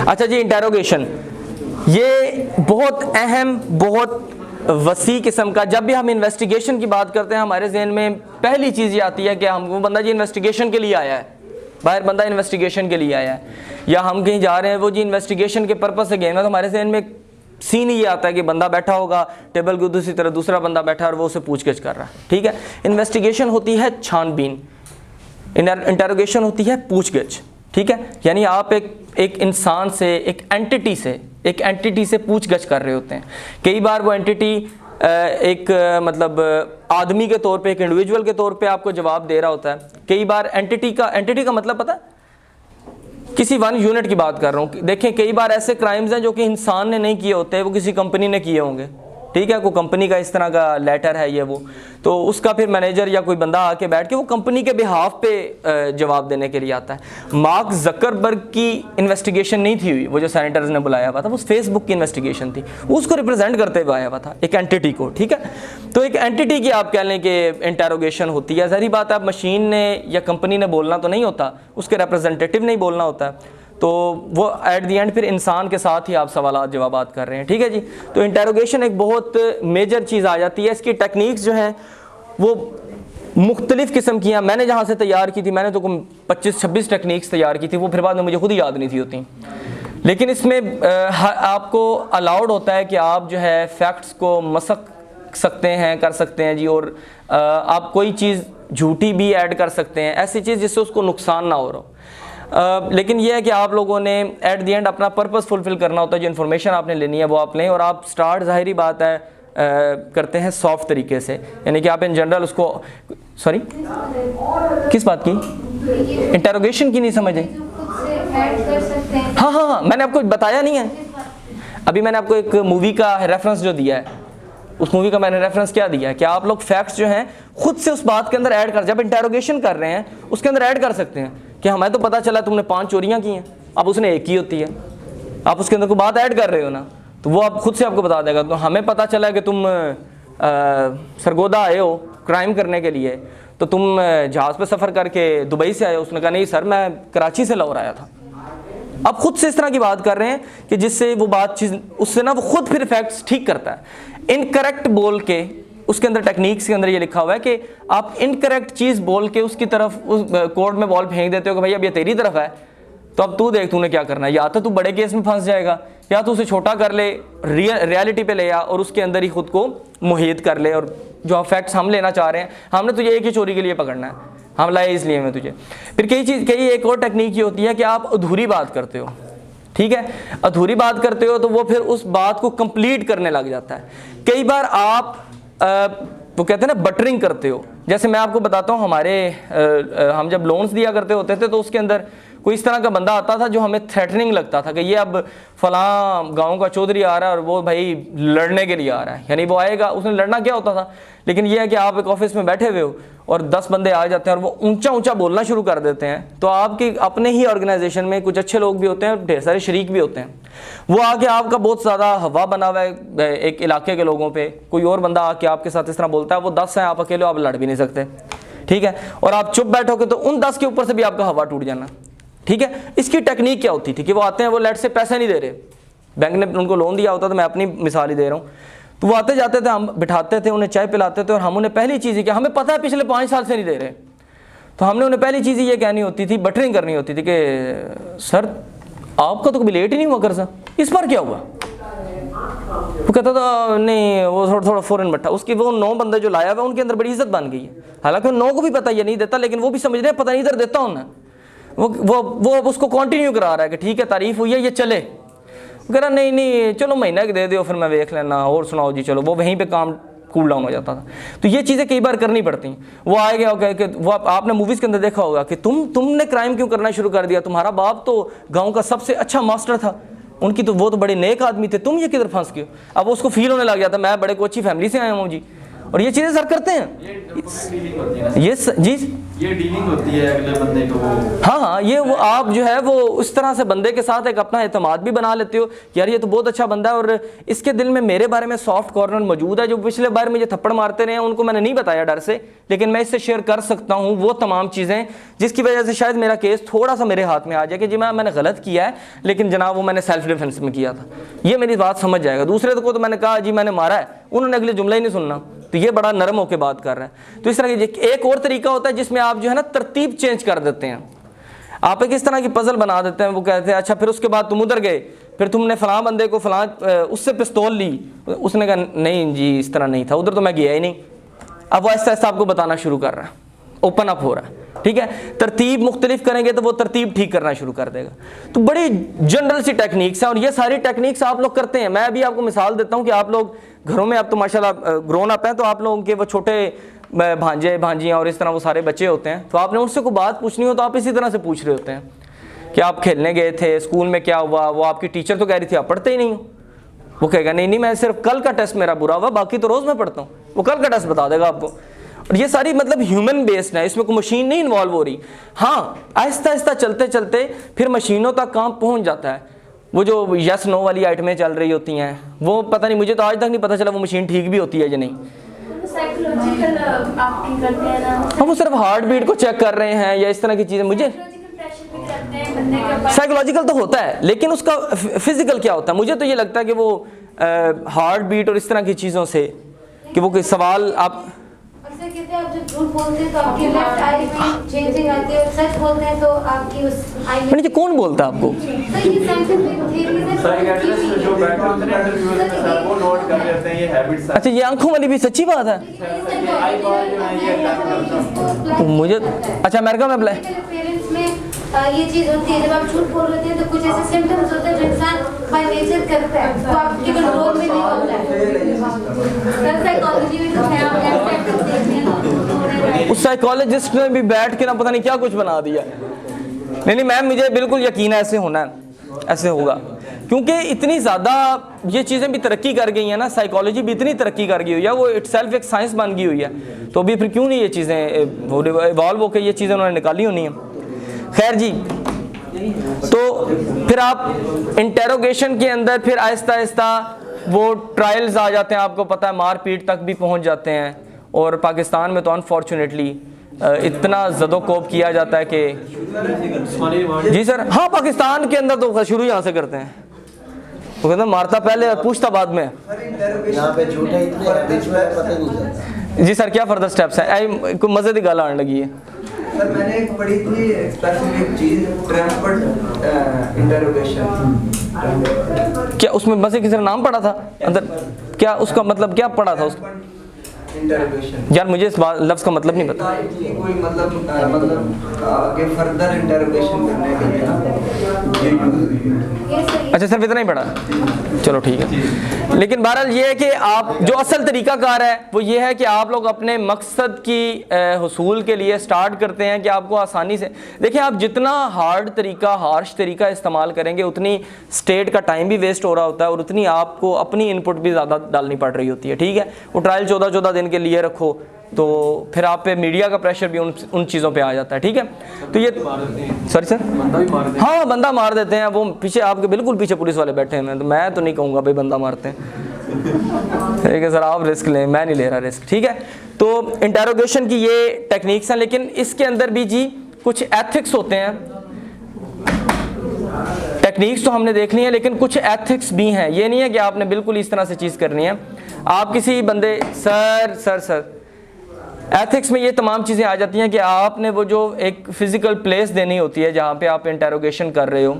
अच्छा जी, इंटेरोगेशन, ये बहुत अहम, बहुत वसी किस्म का, जब भी हम इन्वेस्टिगेशन की बात करते हैं हमारे जहन में पहली चीज़ ये आती है कि हमको बंदा जी इन्वेस्टिगेशन के लिए आया है, बाहर बंदा इन्वेस्टिगेशन के लिए आया है, या हम कहीं जा रहे हैं वो जी इन्वेस्टिगेशन के पर्पस से गए ना, तो हमारे जहन में सीन ये आता है कि बंदा बैठा होगा टेबल के दूसरी तरफ दूसरा बंदा बैठा है और वो उसे पूछगिछ कर रहा है। ठीक है, इन्वेस्टिगेशन होती है छानबीन, इंटेरोगेशन होती है पूछगिछ। ठीक है, यानी आप एक इंसान से, एक एंटिटी से पूछगिछ कर रहे होते हैं। कई बार वो एंटिटी एक मतलब आदमी के तौर पे, एक इंडिविजुअल के तौर पे आपको जवाब दे रहा होता है। कई बार एंटिटी का मतलब पता है, किसी वन यूनिट की बात कर रहा हूँ। देखें, कई बार ऐसे क्राइम्स हैं जो कि इंसान ने नहीं किए होते, वो किसी कंपनी ने किए होंगे। ठीक है, कोई कंपनी का इस तरह का लेटर है ये वो, तो उसका फिर मैनेजर या कोई बंदा आके बैठ के वो कंपनी के बिहाफ पे जवाब देने के लिए आता है। मार्क जकरबर्ग की इन्वेस्टिगेशन नहीं थी हुई, वो जो सैनिटर्स ने बुलाया हुआ था, वो फेसबुक की इन्वेस्टिगेशन थी, उसको रिप्रेजेंट करते हुए आया हुआ था, एक एंटिटी को। ठीक है, तो एक एंटिटी की आप कह लें कि इंटेरोगेशन होती है। ज़ाहिर बात है, अब मशीन ने या कंपनी ने बोलना तो नहीं होता, उसके रिप्रेजेंटेटिव नहीं बोलना होता है, तो वो एट दी एंड फिर इंसान के साथ ही आप सवालात जवाबात कर रहे हैं। ठीक है जी, तो इंटेरोगेशन एक बहुत मेजर चीज़ आ जाती है। इसकी टेक्निक्स जो हैं वो मुख्तलिफ़ किस्म की हैं। मैंने जहाँ से तैयार की थी, मैंने तो 25-26 टेक्निक्स तैयार की थी, वो फिर बाद में मुझे खुद ही याद नहीं थी होती। लेकिन इसमें आपको अलाउड होता है कि आप जो है फैक्ट्स को मसक सकते हैं, कर सकते हैं जी, और आप कोई चीज़ झूठी भी ऐड कर सकते हैं, ऐसी चीज़ जिससे उसको नुकसान ना हो रहा हो। लेकिन यह है कि आप लोगों ने एट दी एंड अपना पर्पस फुलफिल करना होता है। जो इन्फॉर्मेशन आपने लेनी है वो आप लें, और आप स्टार्ट ज़ाहिरी बात है करते हैं सॉफ्ट तरीके से, यानी कि आप इन जनरल उसको, सॉरी किस बात की, इंटेरोगेशन की नहीं समझे? हाँ, मैंने आपको बताया नहीं है अभी, मैंने आपको एक मूवी का रेफरेंस जो दिया है, उस मूवी का मैंने रेफरेंस क्या दिया है कि आप लोग फैक्ट्स जो हैं खुद से उस बात के अंदर ऐड कर, जब इंटेरोगेशन कर रहे हैं उसके अंदर ऐड कर सकते हैं कि हमें तो पता चला तुमने 5 चोरियां की हैं, अब उसने एक की होती है, आप उसके अंदर कोई बात ऐड कर रहे हो ना, तो वो आप खुद से आपको बता देगा। तो हमें पता चला कि तुम सरगोदा आए हो क्राइम करने के लिए, तो तुम जहाज़ पे सफ़र करके दुबई से आए हो। उसने कहा नहीं सर, मैं कराची से लाहौर आया था। अब खुद से इस तरह की बात कर रहे हैं कि जिससे वो बात चीज़ उससे ना वो खुद फिर फैक्ट्स ठीक करता है। इनकरेक्ट बोल के, उसके अंदर टेक्निक्स के अंदर ये लिखा हुआ है कि आप इनकरेक्ट चीज़ बोल के उसकी तरफ उस कोर्ट में बॉल फेंक देते हो कि भाई अब ये तेरी तरफ है, तो अब तू देख तूने क्या करना है, या तो तू बड़े केस में फंस जाएगा, या तो उसे छोटा कर ले, रियलिटी पे ले आ और उसके अंदर ही खुद को मुहित कर ले, और जो फैक्ट्स हम लेना चाह रहे हैं, हमने तुझे एक ही चोरी के लिए पकड़ना है, हम लाए इसलिए मैं तुझे। फिर कई एक और टेक्निक ये होती है कि आप अधूरी बात करते हो। ठीक है, अधूरी बात करते हो तो वो फिर उस बात को कंप्लीट करने लग जाता है। कई बार आप वो कहते हैं ना बटरिंग करते हो। जैसे मैं आपको बताता हूँ, हम जब लोन्स दिया करते होते थे तो उसके अंदर कोई इस तरह का बंदा आता था जो हमें थ्रेटनिंग लगता था कि ये अब फलां गांव का चौधरी आ रहा है और वो भाई लड़ने के लिए आ रहा है, यानी वो आएगा, उसने लड़ना क्या होता था। लेकिन ये है कि आप एक ऑफिस में बैठे हुए हो और 10 बंदे आ जाते हैं और वो ऊंचा बोलना शुरू कर देते हैं, तो आपके अपने ही ऑर्गेनाइजेशन में कुछ अच्छे लोग भी होते हैं, ढेर सारे शरीक भी होते हैं, वो आके आपका बहुत ज़्यादा हवा बना हुआ है एक इलाके के लोगों पे, कोई और बंदा आके आपके साथ इस तरह बोलता है, वो 10 हैं, आप अकेले हो, आप लड़ भी नहीं सकते। ठीक है, और आप चुप बैठोगे तो उन 10 के ऊपर से भी आपका हवा टूट जाना। ठीक है, इसकी टेक्निक क्या होती थी कि वो आते हैं, वो लेट से पैसे नहीं दे रहे, बैंक ने उनको लोन दिया होता, तो मैं अपनी मिसाल ही दे रहा हूँ, तो वो आते जाते थे, हम बिठाते थे, उन्हें चाय पिलाते थे, और हम उन्हें पहली चीज़ कि हमें पता है पिछले 5 साल से नहीं दे रहे, तो हमने उन्हें पहली चीज़ ये कहनी होती थी, बटरिंग करनी होती थी कि सर आपका तो कभी लेट ही नहीं हुआ कर्जा, इस बार क्या हुआ? वो कहता था नहीं, वो थोड़ा फ़ौरन बैठा, उसकी वो 9 बंदे जो लाया हुआ उनके अंदर बड़ी इज्जत बन गई है, हालांकि उन 9 को भी पता ये नहीं देता, लेकिन वो भी समझ रहे हैं पता नहीं इधर देता हूँ ना, वो उसको कंटिन्यू करा रहा है कि ठीक है तारीफ हुई है, ये चले। कह रहा नहीं चलो महीना के दे दो, फिर मैं देख लेना, और सुनाओ जी चलो, वो वहीं पे काम कूल डाउन हो जाता था। तो ये चीज़ें कई बार करनी पड़ती हैं। वो आएगा कह के, वो आपने मूवीज़ के अंदर देखा होगा कि तुमने क्राइम क्यों करना शुरू कर दिया, तुम्हारा बाप तो गाँव का सबसे अच्छा मास्टर था, उनकी तो वो तो बड़े नेक आदमी थे, तुम ये किधर फंस गए? अब उसको फील होने लग जाता, मैं बड़े को अच्छी फैमिली से आया हूँ जी, और ये चीज़ें सर करते हैं ये जी ये डीलिंग होती है अगले बंदे को। हाँ हाँ, ये वो आप जो है वो उस तरह से बंदे के साथ एक अपना एतमाद भी बना लेते हो कि यार ये तो बहुत अच्छा बंदा है और इसके दिल में मेरे बारे में सॉफ्ट कॉर्नर मौजूद है। जो पिछले बार मुझे थप्पड़ मारते रहे हैं उनको मैंने नहीं बताया डर से, लेकिन मैं इससे शेयर कर सकता हूँ वो तमाम चीज़ें जिसकी वजह से शायद मेरा केस थोड़ा सा मेरे हाथ में आ जाए कि जी मैंने गलत किया है, लेकिन जनाब वो मैंने सेल्फ डिफेंस में किया था। ये मेरी बात समझ जाएगा। दूसरे को तो मैंने कहा जी मैंने मारा है, उन्होंने अगले जुमला ही नहीं सुनना, तो ये बड़ा नरम होकर बात कर रहा है। तो इस तरह की एक और तरीका होता है जिसमें आप जो है ना तरतीब चेंज कर देते हैं। आप एक इस तरह की पजल बना देते हैं, वो कहते हैं अच्छा फिर उसके बाद तुम उधर गए, फिर तुमने फलां बंदे को फलां उससे पिस्तौल ली, उसने कहा नहीं जी इस तरह नहीं था, उधर तो मैं गया ही नहीं। अब वो ऐसा ऐसा आपको बताना शुरू कर रहा है, ओपन अप हो रहा है, ठीक है। तरतीब मुख्तलिफ करेंगे तो वो तरतीब ठीक करना शुरू कर देगा। तो बड़ी जनरल सी टेक्निक्स हैं और ये सारी टेक्निक्स आप लोग करते हैं। मैं अभी आपको मिसाल देता हूँ कि आप लोग घरों में अब तो माशाल्लाह ग्रोन अप हैं, तो आप लोगों के वो छोटे भांजे भांजियाँ और इस तरह वो सारे बच्चे होते हैं, तो आपने उनसे कोई बात पूछनी हो तो आप इसी तरह से पूछ रहे होते हैं कि आप खेलने गए थे, स्कूल में क्या हुआ, वो आपकी टीचर तो कह रही थी आप पढ़ते ही नहीं हो। वो कहेगा नहीं मैं सिर्फ कल का टेस्ट मेरा बुरा हुआ, बाकी तो रोज़ मैं पढ़ता हूँ। वो कल का टेस्ट बता देगा आपको। और ये सारी मतलब ह्यूमन बेस्ड है, इसमें कोई मशीन नहीं इन्वॉल्व हो रही। हाँ आहिस्ता आहिस्ता चलते चलते फिर मशीनों तक काम पहुँच जाता है। वो जो यस नो वाली आइटमें चल रही होती हैं, वो पता नहीं, मुझे तो आज तक नहीं पता चला वो मशीन ठीक भी होती है या नहीं। साइकोलॉजिकल आप करते हैं ना, हम वो सिर्फ हार्ट बीट को चेक कर रहे हैं या इस तरह की चीज़ें। मुझे साइकोलॉजिकल तो होता है, लेकिन उसका फिजिकल क्या होता है, मुझे तो ये लगता है कि वो हार्ट बीट और इस तरह की चीज़ों से कि वो कोई सवाल आप अक्सर कहते हैं आप जब झूठ बोलते हैं तो आपकी लेफ्ट आई में चेंजिंग आती है, सच बोलते हैं तो आपकी उस आई में। ये कौन बोलता है आपको? तो ये साइंटिफिक थ्योरी है, साइकियाट्रिस्ट जो बैठे होते हैं इंटरव्यूअर के साथ, वो नोट कर लेते हैं ये हैबिट्स। अच्छा ये आंखों वाली भी सच्ची बात है? मुझे अच्छा अमेरिका में पेरेंट्स में ये चीज होती है, जब आप झूठ बोल रहे हैं तो कुछ ऐसे सिम्टम्स होते हैं जो इंसान बाय नेचर करता है, तो आपके कंट्रोल में नहीं होता है। साइकोलॉजी में कुछ है, आप कैसे देखते हैं उस साइकोलॉजिस्ट ने भी बैठ के ना पता नहीं क्या कुछ बना दिया। नहीं मैम मुझे बिल्कुल यकीन है ऐसे होना है, ऐसे होगा, क्योंकि इतनी ज़्यादा ये चीज़ें भी तरक्की कर गई हैं ना, साइकोलॉजी भी इतनी तरक्की कर गई हुई है, वो इटसेल्फ एक साइंस बन गई हुई है। तो अभी फिर क्यों नहीं ये चीज़ें इवॉल्व होकर ये चीज़ें उन्होंने निकाली होनी है। खैर जी, तो फिर आप इंटेरोगेशन के अंदर फिर आहिस्ता आहिस्ता वो ट्रायल्स आ जाते हैं, आपको पता है मारपीट तक भी पहुंच जाते हैं। और पाकिस्तान में तो अनफॉर्चुनेटली इतना ज़दोकोब किया जाता है कि जी सर, हाँ पाकिस्तान के अंदर तो शुरू यहाँ से करते हैं, वो कहते हैं मारता पहले और पूछता बाद में। यहाँ पे झूठे इतने हैबिचुअल है, पता ही नहीं चलता। जी सर क्या फर्दर स्टेप्स हैं? कोई मज़े की गाल आने लगी है सर। मैंने एक पढ़ी थी स्पेसिफिक चीज, ट्रांसफर इंटरोगेशन। क्या उसमें मज़े किसी ने नाम पढ़ा था अंदर? क्या उसका मतलब क्या पढ़ा था उसका? इंटरोगेशन यार मुझे इस लफ्ज़ का मतलब नहीं पता। कोई मतलब आगे फर्दर इंटरोगेशन करने के लिए। अच्छा सिर्फ इतना ही पढ़ा, चलो ठीक है। लेकिन बहरहाल ये है कि आप जो असल तरीकाकार है वो ये है कि आप लोग अपने मकसद की हुसूल के लिए स्टार्ट करते हैं कि आपको आसानी से, देखिए आप जितना हार्ड तरीका, हार्श तरीका इस्तेमाल करेंगे उतनी स्टेट का टाइम भी वेस्ट हो रहा होता है और उतनी आपको अपनी इनपुट भी ज़्यादा डालनी पड़ रही होती है, ठीक है। वो ट्रायल 14-14 दिन के लिए रखो तो फिर आप पे मीडिया का प्रेशर भी उन चीज़ों पे आ जाता है, ठीक है। तो ये सॉरी सर, हाँ बंदा मार देते हैं, वो पीछे आपके बिल्कुल पीछे पुलिस वाले बैठे हैं, तो मैं तो नहीं कहूँगा भाई बंदा मारते हैं, ठीक है सर आप रिस्क लें, मैं नहीं ले रहा रिस्क, ठीक है। तो इंटेरोगेशन की ये टेक्निक्स हैं, लेकिन इसके अंदर भी जी कुछ एथिक्स होते हैं। टेक्निक्स तो हमने देख ली है, लेकिन कुछ एथिक्स भी हैं। ये नहीं है कि आपने बिल्कुल इस तरह से चीज़ करनी है। आप किसी बंदे सर एथिक्स में ये तमाम चीज़ें आ जाती हैं कि आपने वो जो एक फ़िज़िकल प्लेस देनी होती है जहाँ पे आप इंटेरोगेशन कर रहे हो,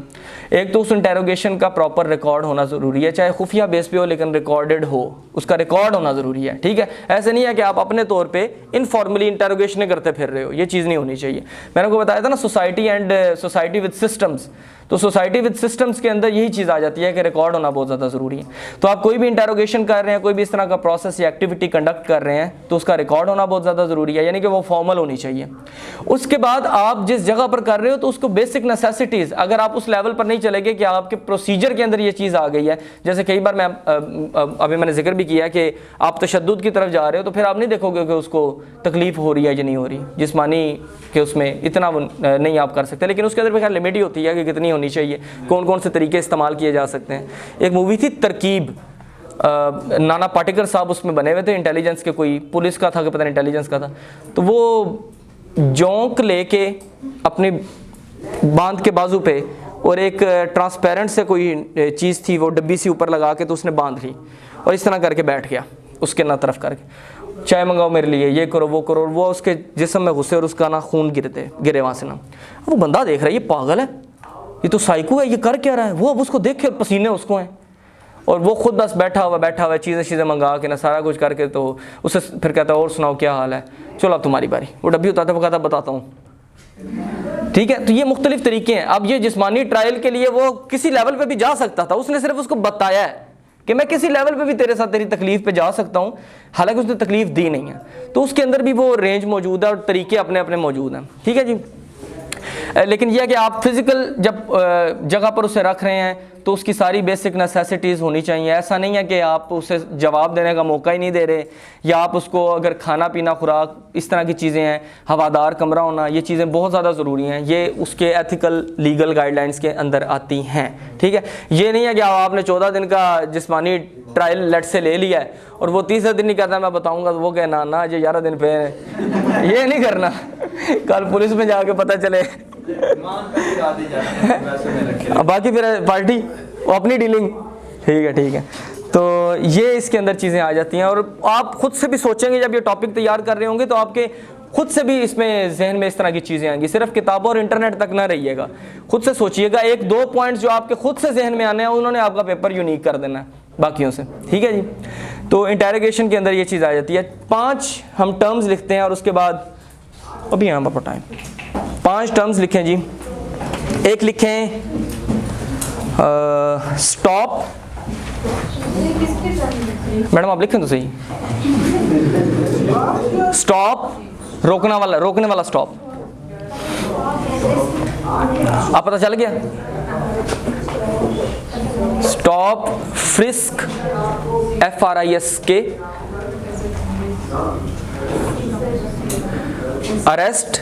एक तो उस इंटेरोगेशन का प्रॉपर रिकॉर्ड होना ज़रूरी है, चाहे खुफिया बेस पे हो लेकिन रिकॉर्डेड हो, उसका रिकॉर्ड होना ज़रूरी है, ठीक है। ऐसे नहीं है कि आप अपने तौर पे इनफॉर्मली इंटेरोगेशन करते फिर रहे हो, ये चीज़ नहीं होनी चाहिए। मैंने आपको बताया था ना सोसाइटी विद सिस्टम्स, तो सोसाइटी विद सिस्टम्स के अंदर यही चीज़ आ जाती है कि रिकॉर्ड होना बहुत ज़्यादा ज़रूरी है। तो आप कोई भी इंटरोगेशन कर रहे हैं, कोई भी इस तरह का प्रोसेस या एक्टिविटी कंडक्ट कर रहे हैं, तो उसका रिकॉर्ड होना बहुत ज़्यादा ज़रूरी है, यानी कि वो फॉर्मल होनी चाहिए। उसके बाद आप जिस जगह पर कर रहे हो तो उसको बेसिक नेसेसिटीज़, अगर आप उस लेवल पर नहीं चलेंगे कि आपके प्रोसीजर के अंदर ये चीज़ आ गई है, जैसे कई बार अभी मैंने जिक्र भी किया कि आप तशद्दुद की तरफ जा रहे हो, तो फिर आप नहीं देखोगे कि उसको तकलीफ हो रही है या नहीं हो रही, जिस्मानी कि उसमें इतना नहीं आप कर सकते, लेकिन उसके अंदर भी खैर लिमिट ही होती है कि कितनी होनी चाहिए, कौन कौन से तरीके इस्तेमाल किए जा सकते हैं। एक मूवी थी तरकीब, नाना पाटेकर साहब उसमें बने हुए थे, इंटेलिजेंस के, कोई पुलिस का था कि पता नहीं इंटेलिजेंस का था, तो वो जोंक लेके अपनी बांध के बाजू पे और एक ट्रांसपेरेंट से कोई चीज़ थी वो डब्बी सी ऊपर लगा के तो उसने बांध ली और इस तरह करके बैठ गया उसके ना तरफ करके, चाय मंगाओ मेरे लिए, ये करो वो करो, और वो उसके जिस्म में घुसे और उसका ना खून गिरे वहाँ से ना। वो बंदा देख रहा है ये पागल है, ये तो साइको है, ये कर क्या रहा है। वो अब उसको देख के पसीने उसको हैं और वो खुद बस बैठा हुआ चीज़ें मंगा के ना सारा कुछ करके, तो उसे फिर कहता है और सुनाओ क्या हाल है, चलो अब तुम्हारी बारी। वो डब्बी उतारता वो कहता बताता हूँ, ठीक है। तो ये मुख्तलिफ तरीके हैं। अब ये जिस्मानी ट्रायल के लिए वो किसी लेवल पे भी जा सकता था, उसने सिर्फ उसको बताया है कि मैं किसी लेवल पे भी तेरे साथ तेरी तकलीफ पे जा सकता हूँ, हालांकि उसने तकलीफ दी नहीं है। तो उसके अंदर भी वो रेंज मौजूद है और तरीके अपने अपने मौजूद हैं, ठीक है जी। लेकिन यह है कि आप फिज़िकल जब जगह पर उसे रख रहे हैं तो उसकी सारी बेसिक नेसेसिटीज़ होनी चाहिए। ऐसा नहीं है कि आप उसे जवाब देने का मौका ही नहीं दे रहे, या आप उसको अगर खाना पीना खुराक इस तरह की चीज़ें हैं, हवादार कमरा होना, ये चीज़ें बहुत ज़्यादा ज़रूरी हैं, ये उसके एथिकल लीगल गाइडलाइंस के अंदर आती हैं, ठीक है। ये नहीं है कि आपने 14 दिन का जिस्मानी ट्रायल लेट से ले लिया है और वो 30 दिन नहीं करता मैं बताऊँगा, तो वो कहना ना जो 11 दिन पे ये नहीं करना, कल पुलिस में जाके पता चले बाकी फिर पार्टी वो अपनी डीलिंग, ठीक है। तो ये इसके अंदर चीज़ें आ जाती हैं। और आप खुद से भी सोचेंगे जब ये टॉपिक तैयार कर रहे होंगे तो आपके खुद से भी इसमें जहन में इस तरह की चीज़ें आएंगी, सिर्फ किताबों और इंटरनेट तक ना रहिएगा, खुद से सोचिएगा। 1-2 पॉइंट्स जो आपके खुद से जहन में आने हैं उन्होंने आपका पेपर यूनिक कर देना है बाकियों से, ठीक है जी। तो इंटेरोगेशन के अंदर ये चीज़ आ जाती है। 5 हम टर्म्स लिखते हैं और उसके बाद अभी यहाँ पर टाइम 5 टर्म्स लिखें जी। एक लिखें स्टॉप, मैडम आप लिखें तो सही, स्टॉप रोकने वाला स्टॉप, आप पता चल गया। Stop, frisk FRISK, arrest